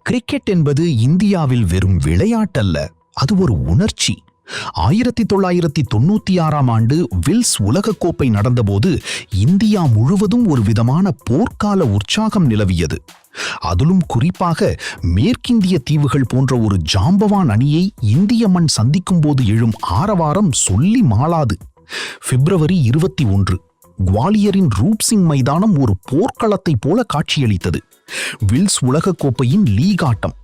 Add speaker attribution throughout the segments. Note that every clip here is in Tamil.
Speaker 1: கிரிக்கெட் என்பது இந்தியாவில் வெறும் விளையாட்டல்ல, அது ஒரு உணர்ச்சி. 1996ஆம் ஆண்டு வில்ஸ் உலகக்கோப்பை நடந்தபோது இந்தியா முழுவதும் ஒரு விதமான போர்க்கால உற்சாகம் நிலவியது. அதிலும் குறிப்பாக மேற்கிந்திய தீவுகள் போன்ற ஒரு ஜாம்பவான் அணியை இந்திய மண் சந்திக்கும் போது எழும் ஆரவாரம் சொல்லி மாளாது. பிப்ரவரி 21 குவாலியரின் ரூப்சிங் மைதானம் ஒரு போர்க்களத்தை போல காட்சியளித்தது. வில்ஸ் உலகக்கோப்பையின் லீக் ஆட்டம்.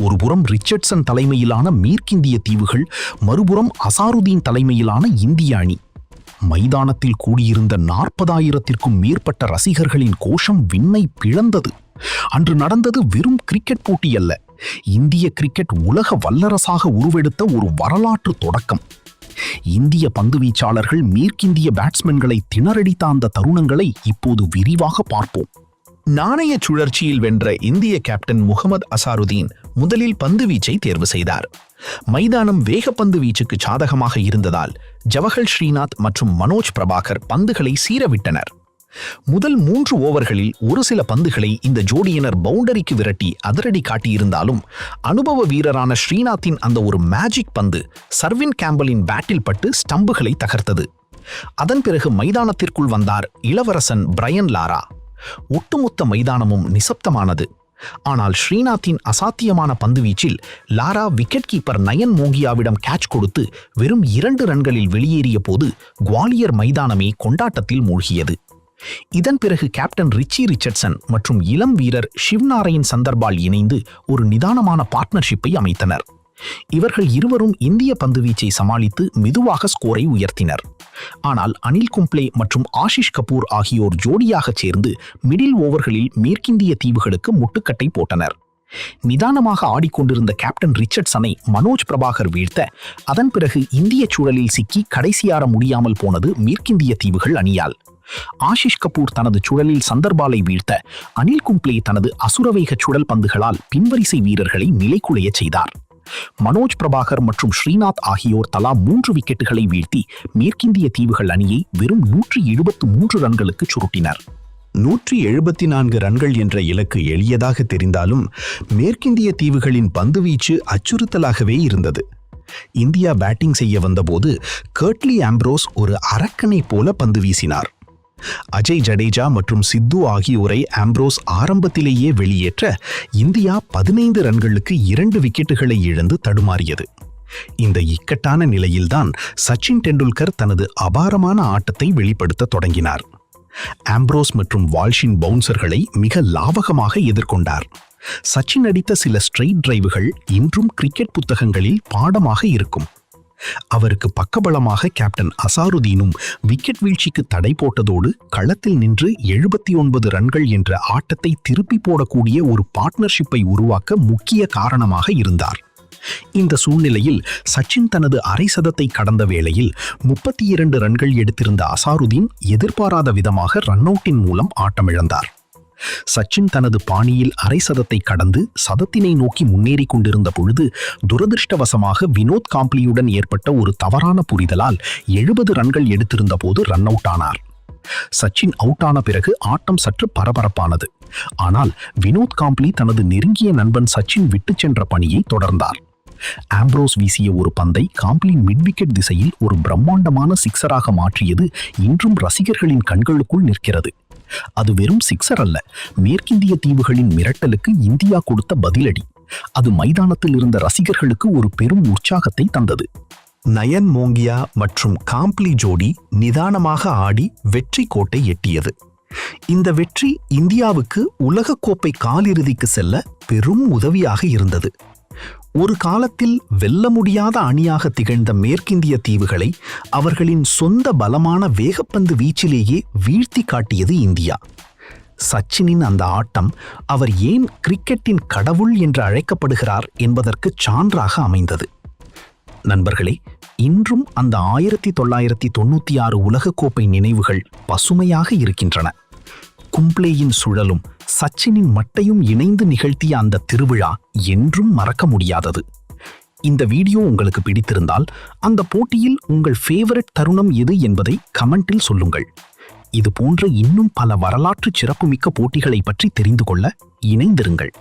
Speaker 1: ஒருபுறம் ரிச்சர்ட்சன் தலைமையிலான மேற்கிந்திய தீவுகள், மறுபுறம் அசாருதீன் தலைமையிலான இந்திய அணி. மைதானத்தில் கூடியிருந்த 40,000த்திற்கும் மேற்பட்ட ரசிகர்களின் கோஷம் விண்ணை பிளந்தது. அன்று நடந்தது வெறும் கிரிக்கெட் போட்டி அல்ல, இந்திய கிரிக்கெட் உலக வல்லரசாக உருவெடுத்த ஒரு வரலாற்று தொடக்கம். இந்திய பந்துவீச்சாளர்கள் மேற்கிந்திய பேட்ஸ்மென்களை திணறடித்த அந்த தருணங்களை இப்போது விரிவாக பார்ப்போம். நாணய சுழற்சியில் வென்ற இந்திய கேப்டன் முகமது அசாருதீன் முதலில் பந்து வீச்சை தேர்வு செய்தார். மைதானம் வேகப்பந்து வீச்சுக்கு சாதகமாக இருந்ததால் ஜவஹர் ஸ்ரீநாத் மற்றும் மனோஜ் பிரபாகர் பந்துகளை சீரவிட்டனர். முதல் 3 ஓவர்களில் ஒரு சில பந்துகளை இந்த ஜோடியினர் பவுண்டரிக்கு விரட்டி அதிரடி காட்டியிருந்தாலும் அனுபவ வீரரான ஸ்ரீநாத்தின் அந்த ஒரு மேஜிக் பந்து சர்வின் கேம்பலின் பேட்டில் பட்டு ஸ்டம்புகளை தகர்த்தது. அதன் பிறகு மைதானத்திற்குள் வந்தார் இளவரசன் பிரையன் லாரா. ஒட்டுமொத்த மைதானமும் நிசப்தமானது. ஆனால் ஸ்ரீநாத்தின் அசாத்தியமான பந்துவீச்சில் லாரா விக்கெட் கீப்பர் நயன் மோங்கியாவிடம் கேட்ச் கொடுத்து வெறும் 2 ரன்களில் வெளியேறிய போது குவாலியர் மைதானமே கொண்டாட்டத்தில் மூழ்கியது. இதன் பிறகு கேப்டன் ரிச்சி ரிச்சர்ட்சன் மற்றும் இளம் வீரர் ஷிவ்நாராயண் சந்தர்பால் இணைந்து ஒரு நிதானமான பார்ட்னர்ஷிப்பை அமைத்தனர். இவர்கள் இருவரும் இந்திய பந்துவீச்சை சமாளித்து மெதுவாக ஸ்கோரை உயர்த்தினர். ஆனால் அனில் கும்ப்ளே மற்றும் ஆஷிஷ் கபூர் ஆகியோர் ஜோடியாக சேர்ந்து மிடில் ஓவர்களில் மேற்கிந்திய தீவுகளுக்கு முட்டுக்கட்டை போட்டனர். நிதானமாக ஆடிக்கொண்டிருந்த கேப்டன் ரிச்சர்ட்சனை மனோஜ் பிரபாகர் வீழ்த்த, அதன் பிறகு இந்திய சூழலில் சிக்கி கடைசியார முடியாமல் போனது மேற்கிந்திய தீவுகள் அணியால். ஆஷிஷ் கபூர் தனது சுழலில் சந்தர்பாலை வீழ்த்த, அனில் கும்ப்ளே தனது அசுரவேக சுழல் பந்துகளால் பின்வரிசை வீரர்களை நிலைகுலைய செய்தார். மனோஜ் பிரபாகர் மற்றும் ஸ்ரீநாத் ஆகியோர் தலா 3 விக்கெட்டுகளை வீழ்த்தி மேற்கிந்திய தீவுகள் அணியை வெறும் 173 ரன்களுக்கு சுருட்டினர். 174 ரன்கள் என்ற இலக்கு எளியதாக தெரிந்தாலும் மேற்கிந்திய தீவுகளின் பந்துவீச்சு அச்சுறுத்தலாகவே இருந்தது. இந்தியா பேட்டிங் செய்ய வந்தபோது கர்ட்லி ஆம்ப்ரோஸ் ஒரு அரக்கனை போல பந்து வீசினார். அஜய் ஜடேஜா மற்றும் சித்து ஆகியோரை ஆம்ப்ரோஸ் ஆரம்பத்திலேயே வெளியேற்ற இந்தியா 15 ரன்களுக்கு 2 விக்கெட்டுகளை இழந்து தடுமாறியது. இந்த இக்கட்டான நிலையில்தான் சச்சின் டெண்டுல்கர் தனது அபாரமான ஆட்டத்தை வெளிப்படுத்த தொடங்கினார். ஆம்ப்ரோஸ் மற்றும் வால்ஷின் பவுன்சர்களை மிக லாவகமாக எதிர்கொண்டார். சச்சின் அடித்த சில ஸ்ட்ரெயிட் டிரைவுகள் இன்றும் கிரிக்கெட் புத்தகங்களில் பாடமாக இருக்கும். அவருக்கு பக்கபலமாக கேப்டன் அசாருதீனும் விக்கெட் வீழ்ச்சிக்கு தடை போட்டதோடு களத்தில் நின்று 79 ரன்கள் என்ற ஆட்டத்தை திருப்பி போடக்கூடிய ஒரு பார்ட்னர்ஷிப்பை உருவாக்க முக்கிய காரணமாக இருந்தார். இந்த சூழ்நிலையில் சச்சின் தனது அரை சதத்தை கடந்த வேளையில் 32 ரன்கள் எடுத்திருந்த அசாருதீன் எதிர்பாராத விதமாக ரன் அவுட்டின் மூலம் ஆட்டமிழந்தார். சச்சின் தனது பாணியில் அரை சதத்தை கடந்து சதத்தினை நோக்கி முன்னேறி கொண்டிருந்த பொழுது துரதிருஷ்டவசமாக வினோத் காம்ப்ளியுடன் ஏற்பட்ட ஒரு தவறான புரிதலால் 70 ரன்கள் எடுத்திருந்த போது ரன் அவுட் ஆனார். சச்சின் அவுட் ஆன பிறகு ஆட்டம் சற்று பரபரப்பானது. ஆனால் வினோத் காம்ப்ளி தனது நெருங்கிய நண்பன் சச்சின் விட்டு சென்ற பணியை தொடர்ந்தார். ஆம்ப்ரோஸ் வீசிய ஒரு பந்தை காம்ப்ளி மிட்விக்கெட் திசையில் ஒரு பிரம்மாண்டமான சிக்ஸராக மாற்றியது இன்றும் ரசிகர்களின் கண்களுக்குள் நிற்கிறது. அது வெறும் சிக்ஸர் அல்ல, மேற்கிந்திய தீவுகளின் மிரட்டலுக்கு இந்தியா கொடுத்த பதிலடி. அது மைதானத்தில் இருந்த ரசிகர்களுக்கு ஒரு பெரும் உற்சாகத்தை தந்தது. நயன் மோங்கியா மற்றும் காம்ப்ளி ஜோடி நிதானமாக ஆடி வெற்றி கோட்டை எட்டியது. இந்த வெற்றி இந்தியாவுக்கு உலகக்கோப்பை காலிறுதிக்கு செல்ல பெரும் உதவியாக இருந்தது. ஒரு காலத்தில் வெல்ல முடியாத அணியாக திகழ்ந்த மேற்கிந்திய தீவுகளை அவர்களின் சொந்த பலமான வேகப்பந்து வீச்சிலேயே வீழ்த்தி காட்டியது இந்தியா. சச்சினின் அந்த ஆட்டம் அவர் ஏன் கிரிக்கெட்டின் கடவுள் என்று அழைக்கப்படுகிறார் என்பதற்கு சான்றாக அமைந்தது. நண்பர்களே, இன்றும் அந்த 1996 உலகக்கோப்பை நினைவுகள் பசுமையாக இருக்கின்றன. கும்ப்ளேயின் சுழலும் சச்சினின் மட்டையும் இணைந்து நிகழ்த்திய அந்த திருவிழா என்றும் மறக்க முடியாதது. இந்த வீடியோ உங்களுக்கு பிடித்திருந்தால் அந்த போட்டியில் உங்கள் ஃபேவரட் தருணம் எது என்பதை கமெண்டில் சொல்லுங்கள். இது போன்ற இன்னும் பல வரலாற்று சிறப்புமிக்க போட்டிகளை பற்றி தெரிந்து கொள்ள இணைந்திருங்கள்.